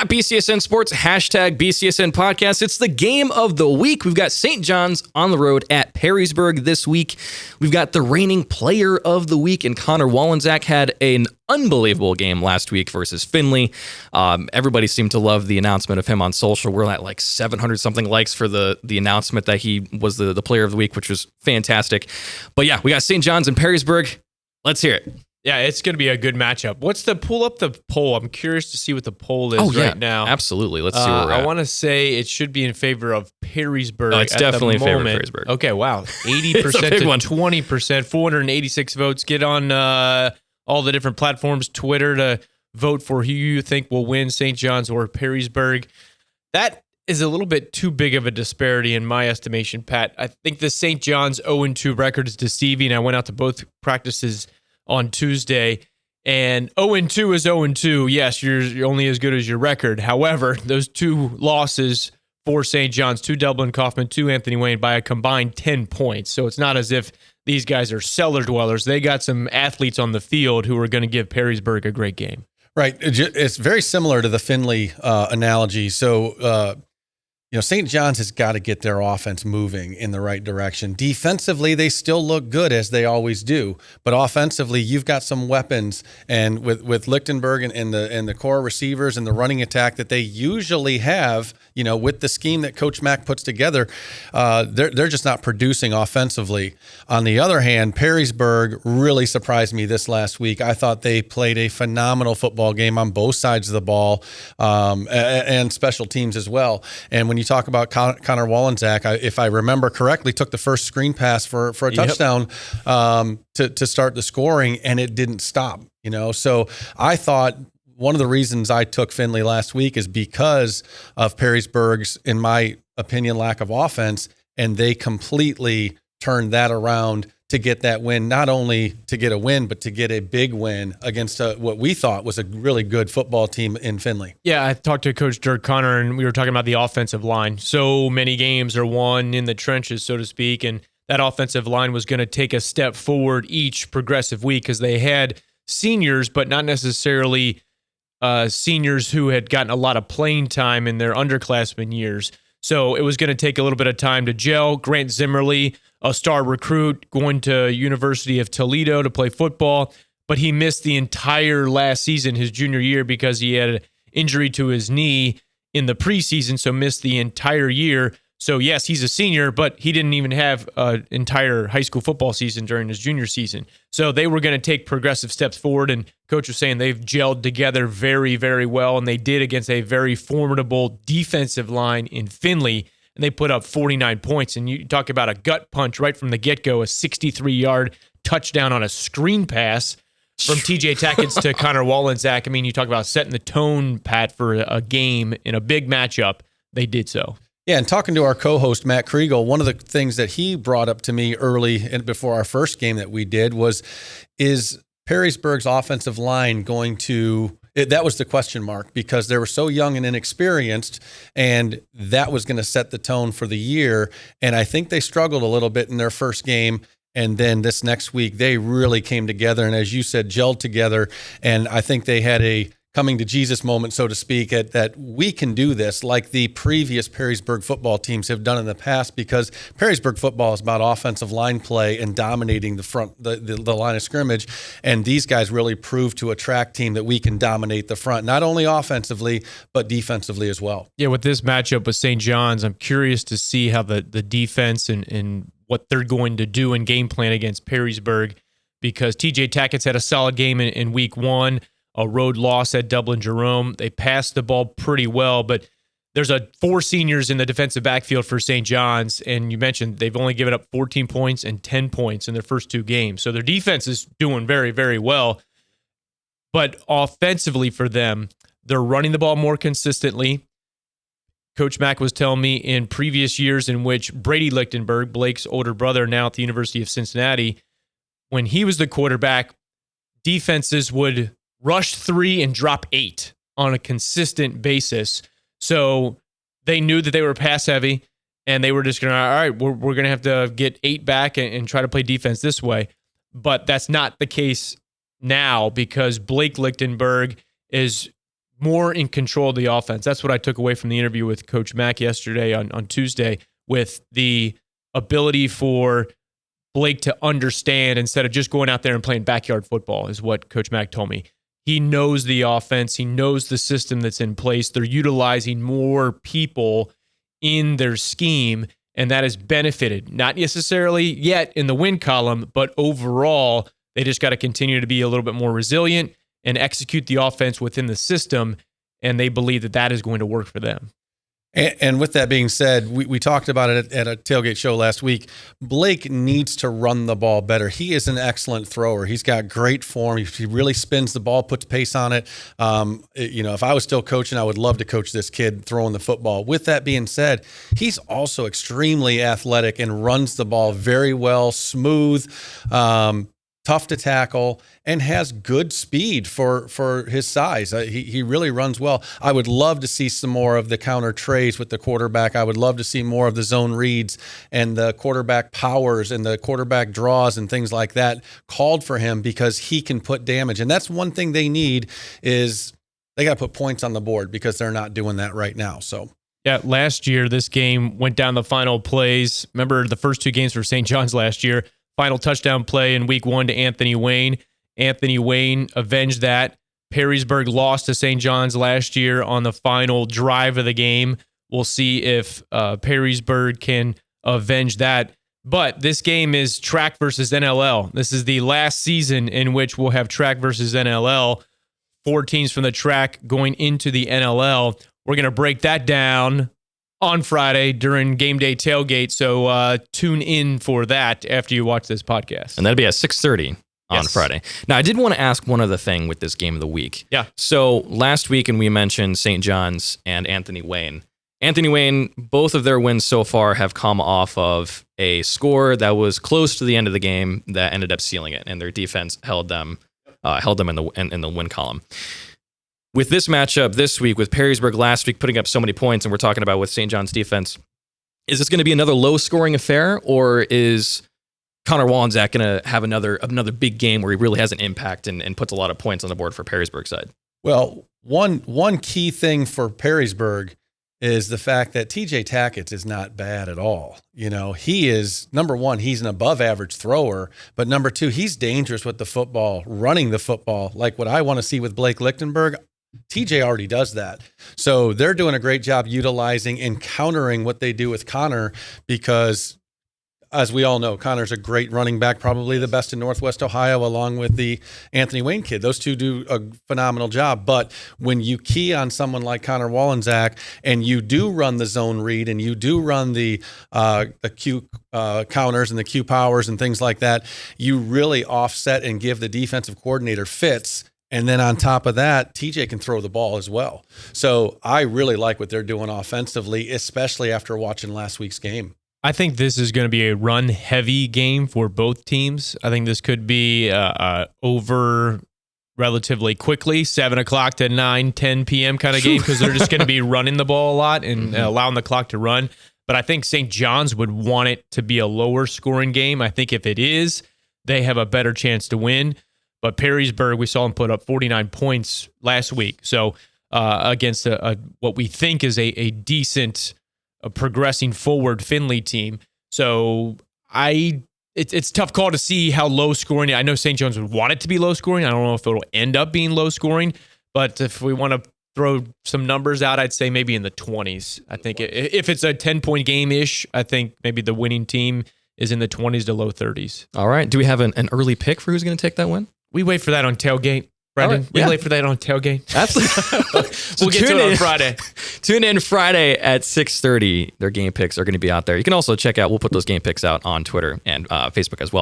at BCSN Sports, hashtag BCSN Podcast. It's the game of the week. We've got St. John's on the road at Perrysburg this week. We've got the reigning player of the week, and 𝗕𝗁 had an unbelievable game last week versus Findlay. Everybody seemed to love the announcement of him on social. We're at like 700 something likes for the announcement that he was the player of the week, which was fantastic. But yeah, we got St. John's and Perrysburg. Let's hear it. Yeah, it's going to be a good matchup. Pull up the poll. I'm curious to see what the poll is right now. Absolutely. Let's see where we're at. I want to say it should be in favor of Perrysburg. Oh, it's definitely in favor of Perrysburg. Okay, wow. 80% to 20%, 486 votes. Get on all the different platforms, Twitter, to vote for who you think will win, St. John's or Perrysburg. That is a little bit too big of a disparity in my estimation, Pat. I think the St. John's 0-2 record is deceiving. I went out to both practices on Tuesday, and 0-2 is 0-2. Yes, you're only as good as your record. However, those two losses for St. John's, to Dublin Kaufman, to Anthony Wayne, by a combined 10 points. So it's not as if these guys are cellar dwellers. They got some athletes on the field who are going to give Perrysburg a great game. Right. It's very similar to the Findlay analogy. So, St. John's has got to get their offense moving in the right direction. Defensively, they still look good, as they always do. But offensively, you've got some weapons, and with Lichtenberg and the core receivers and the running attack that they usually have, with the scheme that Coach Mack puts together, they're just not producing offensively. On the other hand, Perrysburg really surprised me this last week. I thought they played a phenomenal football game on both sides of the ball, and special teams as well. And when you talk about 𝗕𝗁, if I remember correctly, took the first screen pass for a touchdown to start the scoring, and it didn't stop. So I thought one of the reasons I took Findlay last week is because of Perrysburg's, in my opinion, lack of offense, and they completely turned that around to get that win, not only to get a win, but to get a big win against what we thought was a really good football team in Findlay. Yeah, I talked to Coach Dirk Connor, and we were talking about the offensive line. So many games are won in the trenches, so to speak, and that offensive line was going to take a step forward each progressive week because they had seniors, but not necessarily seniors who had gotten a lot of playing time in their underclassmen years. So it was going to take a little bit of time to gel. Grant Zimmerly, a star recruit, going to University of Toledo to play football, but he missed the entire last season, his junior year, because he had an injury to his knee in the preseason, so missed the entire year. So yes, he's a senior, but he didn't even have an entire high school football season during his junior season. So they were going to take progressive steps forward, and Coach was saying they've gelled together very, very well, and they did against a very formidable defensive line in Findlay, and they put up 49 points. And you talk about a gut punch right from the get-go, a 63-yard touchdown on a screen pass from TJ Tackett to 𝗕𝗁. I mean, you talk about setting the tone, Pat, for a game in a big matchup. They did so. Yeah, and talking to our co-host, Matt Kriegel, one of the things that he brought up to me early and before our first game that we did is Perrysburg's offensive line going to – that was the question mark, because they were so young and inexperienced, and that was going to set the tone for the year. And I think they struggled a little bit in their first game, and then this next week they really came together and, as you said, gelled together. And I think they had a coming to Jesus moment, so to speak, that we can do this like the previous Perrysburg football teams have done in the past, because Perrysburg football is about offensive line play and dominating the front, the line of scrimmage. And these guys really proved to a track team that we can dominate the front, not only offensively, but defensively as well. Yeah, with this matchup with St. John's, I'm curious to see how the defense and what they're going to do in game plan against Perrysburg, because TJ Tackett's had a solid game in week one. A road loss at Dublin Jerome. They passed the ball pretty well, but there's four seniors in the defensive backfield for St. John's, and you mentioned they've only given up 14 points and 10 points in their first two games. So their defense is doing very, very well. But offensively for them, they're running the ball more consistently. Coach Mack was telling me in previous years in which Brady Lichtenberg, Blake's older brother, now at the University of Cincinnati, when he was the quarterback, defenses would rush 3 and drop 8 on a consistent basis. So they knew that they were pass heavy, and they were just going to, all right, we're going to have to get 8 back and try to play defense this way. But that's not the case now, because Blake Lichtenberg is more in control of the offense. That's what I took away from the interview with Coach Mack yesterday on Tuesday, with the ability for Blake to understand instead of just going out there and playing backyard football, is what Coach Mack told me. He knows the offense. He knows the system that's in place. They're utilizing more people in their scheme, and that has benefited, not necessarily yet in the win column, but overall, they just got to continue to be a little bit more resilient and execute the offense within the system, and they believe that that is going to work for them. And with that being said, we talked about it at a tailgate show last week. Blake needs to run the ball better. He is an excellent thrower. He's got great form. He really spins the ball, puts pace on it. If I was still coaching, I would love to coach this kid throwing the football. With that being said, he's also extremely athletic and runs the ball very well, smooth, tough to tackle, and has good speed for his size. He really runs well. I would love to see some more of the counter trays with the quarterback. I would love to see more of the zone reads and the quarterback powers and the quarterback draws and things like that called for him, because he can put damage. And that's one thing they need, is they got to put points on the board, because they're not doing that right now. So yeah, last year, this game went down the final plays. Remember the first 2 games for St. John's last year? Final touchdown play in week 1 to Anthony Wayne. Anthony Wayne avenged that. Perrysburg lost to St. John's last year on the final drive of the game. We'll see if Perrysburg can avenge that. But this game is track versus NLL. This is the last season in which we'll have track versus NLL. 4 teams from the track going into the NLL. We're going to break that down on Friday during game day tailgate. So tune in for that after you watch this podcast. And that'll be at 6:30 on Friday. Now, I did want to ask one other thing with this game of the week. Yeah. So last week, and we mentioned St. John's and Anthony Wayne. Anthony Wayne, both of their wins so far have come off of a score that was close to the end of the game that ended up sealing it, and their defense held them in the win column. With this matchup this week, with Perrysburg last week putting up so many points, and we're talking about with St. John's defense, is this going to be another low-scoring affair, or is Connor 𝗬𝗓 going to have another big game where he really has an impact and puts a lot of points on the board for Perrysburg's side? Well, one key thing for Perrysburg is the fact that TJ Tackett is not bad at all. He is, number one, he's an above-average thrower, but number 2, he's dangerous with the football, running the football, like what I want to see with Blake Lichtenberg. TJ already does that. So they're doing a great job utilizing and countering what they do with Connor, because as we all know, Connor's a great running back, probably the best in Northwest Ohio, along with the Anthony Wayne kid. Those two do a phenomenal job. But when you key on someone like Connor 𝗬𝗓, and you do run the zone read, and you do run the Q counters and the Q powers and things like that, you really offset and give the defensive coordinator fits. And then on top of that, TJ can throw the ball as well. So I really like what they're doing offensively, especially after watching last week's game. I think this is going to be a run-heavy game for both teams. I think this could be over relatively quickly, 7 o'clock to 9, 10 p.m. kind of game, because they're just going to be running the ball a lot and allowing the clock to run. But I think St. John's would want it to be a lower-scoring game. I think if it is, they have a better chance to win. But Perrysburg, we saw him put up 49 points last week. So against what we think is a decent progressing forward Findlay team. So it's a tough call to see how low scoring. I know St. John's would want it to be low scoring. I don't know if it'll end up being low scoring, but if we want to throw some numbers out, I'd say maybe in the 20s. I think if it's a 10-point game-ish, I think maybe the winning team is in the 20s to low 30s. All right. Do we have an early pick for who's going to take that win? We wait for that on tailgate. Brendan, we wait for that on tailgate. Absolutely. We'll get to it on Friday. Tune in Friday at 6:30. Their game picks are going to be out there. You can also check out, we'll put those game picks out on Twitter and Facebook as well.